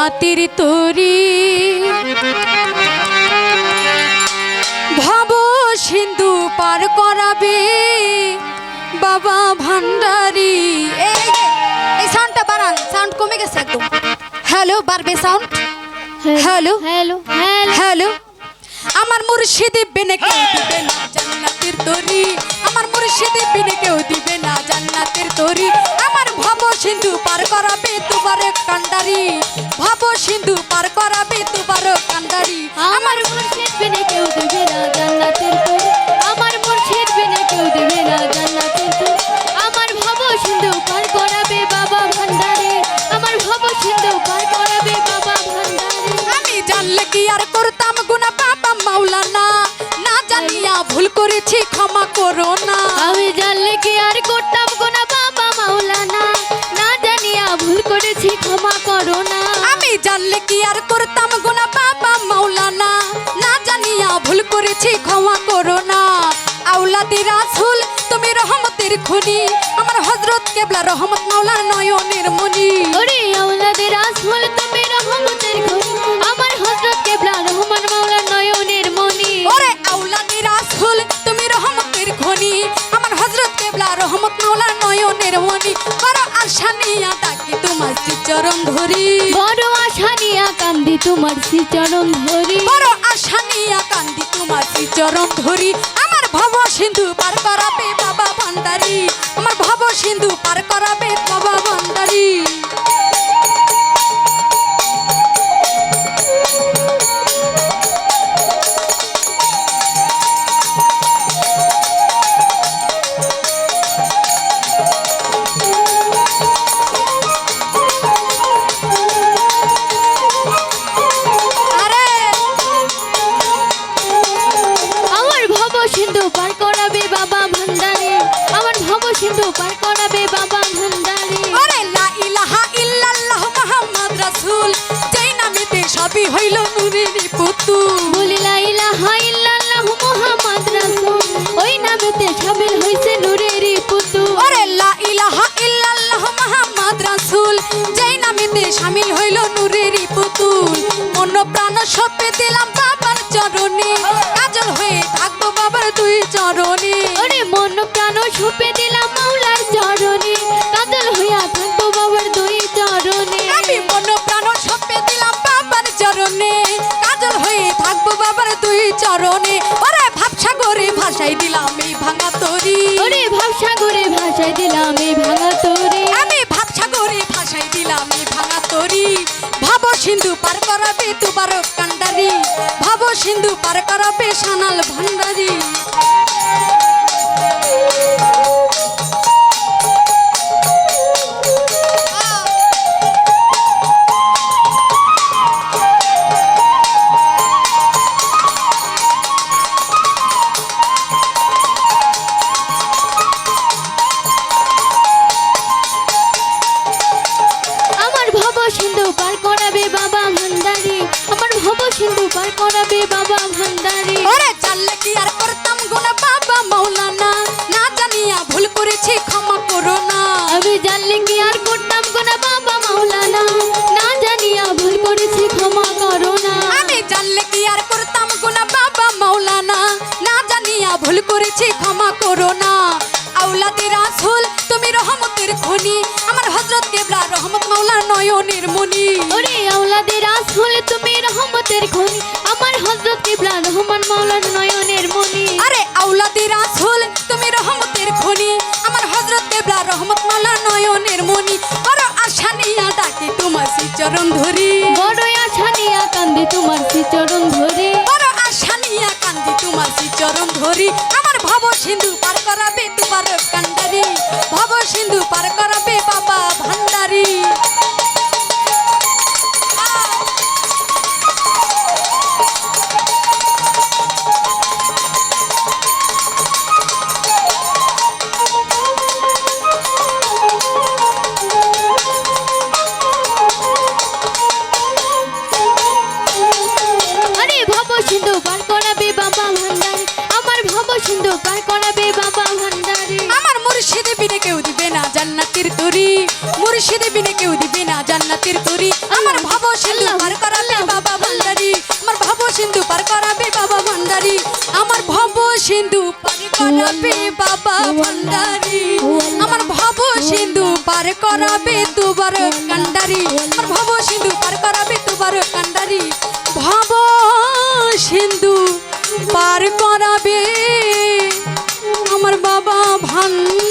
জান্নাতের তরি ভব সিন্ধু পার করাবে বাবা ভান্ডারি। এই সাউন্ডটা বাড়ান, সাউন্ড কমে গেছে একদম। হ্যালো, বাড়বে sound. Hello hello hello hello. আমার মুর্শিদ বিনে কেউ দিবে না জান্নাতের তরি, আমার মুর্শিদ বিনে কেউ দিবে না জান্নাতের তরি। আমার ভব সিন্ধু পার করাবে তোমার কান্ডারি, ভব সিন্ধু পার করাবে তোমার কান্ডারি। আমার মুর্শিদ বিনে কেউ দিবে না জান্নাতের তরি, আমার মুর্শিদ বিনে কেউ দিবে না জান্নাতের তরি। আমার ভব সিন্ধু পার করাবে বাবা ভান্ডারে, আমার ভব সিন্ধু পার করাবে বাবা ভান্ডারে। আমি জানলে কি আর করতাম গুনাহ বাবা মাওলানা, না জানিয়া ভুল করেছি ক্ষমা করো না। আমি জানলে কি আর করতাম গুনাহ বাবা মাওলানা, না জানিয়া ভুল করেছি ক্ষমা করো না। আমি জানলে কি আর করতাম গুনাহ বাবা মাওলানা, না জানিয়া ভুল করেছি ক্ষমা করো না। আওলাদে রাসূল তুমি রহমতের খনি, আমার হযরত কেবলা রহমত মাওলার নয়নের মনি। ওরে আওলাদে রাসূল তুমি রহমতের খনি, আমার হযরত কেবলা রহমান মাওলার নয়নের মনি। ওরে আওলাদে রাসূল তুমি রহমতের খনি, আমার হযরত কেবলা রহমত মাওলার নয়নের মনি। বড় আশা নিয়া ডাকি তোমার চরণ ধরি, বড় আশা নিয়া কান্দি তোমার শ্রীচরণ ধরি, বড় আশা নিয়া কান্দি তোমার চরণ ধরি। আমার ভব সিন্ধু পার করাবে বাবা ভান্ডারি, আমার ভব সিন্ধু পার করাবে বাবা ভান্ডারি। আমার ভব সিন্ধু পার করাবে বাবা ভান্ডারে, আমার ভব সিন্ধু পার করাবে বাবা ভান্ডারে। ওরে লা ইলাহা ইল্লাল্লাহ মুহাম্মদ রাসূল, যেই নামেতে সবই হইল নূরের পুতুল। বলি লা ইলাহা ইল্লাল্লাহু মুহাম্মদ রাসূল, ওই নামেতে শামিল হইছে নূরের পুতুল। ওরে লা ইলাহা ইল্লাল্লাহ মুহাম্মদ রাসূল, যেই নামেতে শামিল হইল নূরের পুতুল। মন প্রাণ সঁপে দিলাম বাবার চরণে, কাজল হয়ে থাকবো বাবার দুই চরণে। ওরে মন প্রাণ সঁপে দিলাম মাওলার চরণে, কাজল হইয়া থাকবো বাবার দুই চরণে। আমি মন প্রাণ সঁপে দিলাম বাবার চরণে, কাজল হয়ে থাকবো বাবার দুই চরণে। ওরে ভাবসাগরে ভাসাই দিলাম এই ভাঙা তরি, ওরে ভাবসাগরে ভাষায় দিলাম এই ভাঙা তরি, আমি ভাবসাগরে ভাসাই দিলাম এই ভাঙা তরি। ভব সিন্ধু পার করাবে তোমার কান্ডারি, ভব সিন্ধু পার করাবে সানাল ভান্ডারি। আমার ভব সিন্ধু পার করাবে বাবা ভান্ডারি, আমার ভব সিন্ধু পার করাবে বাবা ভান্ডারি। ওরে জানলে কি আর করতাম গুনাহ বাবা মাওলানা, না জানিয়া ভুল করেছি ক্ষমা করো না। আমি জানলে কি আর করতাম গুনাহ বাবা মাওলানা, না জানিয়া ভুল করেছি ক্ষমা করো না। আমি জানলে কি আর করতাম গুনাহ বাবা মাওলানা, না জানিয়া ভুল করেছি ক্ষমা করো না। আওলাদে রাসূল তুমি রহমতের খনি, আমার হযরত কেবলা রহমত মাওলার নয়নের মনি। ওরে আওলাদে রাসূল তুমি রহমতের খনি, আমার হযরত কিবলা রহমান মাওলার নয়নের মনি। আরে আওলাদে রাসূল তুমি রহমতের খনি, আমার হযরত কেবলা রহমত মাওলার নয়নের মনি। বড় আশা নিয়া ডাকি তোমার চরণ ধরি, বড় আশা নিয়া কান্দি তোমার শ্রীচরণ ধরি, বড় আশা নিয়া কান্দি তোমার চরণ ধরি। আমার ভব সিন্ধু পার করাবে তোমার কান্ডারি, ভব সিন্ধু পার করাবে বাবা ভান্ডারি। আরে ভব সিন্ধু পার করাবে বাবা ভান্ডারে, আমার ভব সিন্ধু পার করাবে বাবা ভান্ডারে। আমার মুর্শিদ বিনে কেউ দিবে না জান্নাতের তরি, মুর্শিদ বিনে কেউ দিবে না জান্নাতের তরি। আমার ভব সিন্ধু পার করাবে বাবা ভান্ডারি আমার ভব সিন্ধু পার করাবে বাবা ভান্ডারি আমার ভব সিন্ধু পার করাবে বাবা ভান্ডারি আমার ভব সিন্ধু পার করাবে দুবার কান্ডারি আমার ভব সিন্ধু পার করাবে দুবার কান্ডারি ভব সিন্ধু পার করাবে আমার বাবা ভান্ডারি।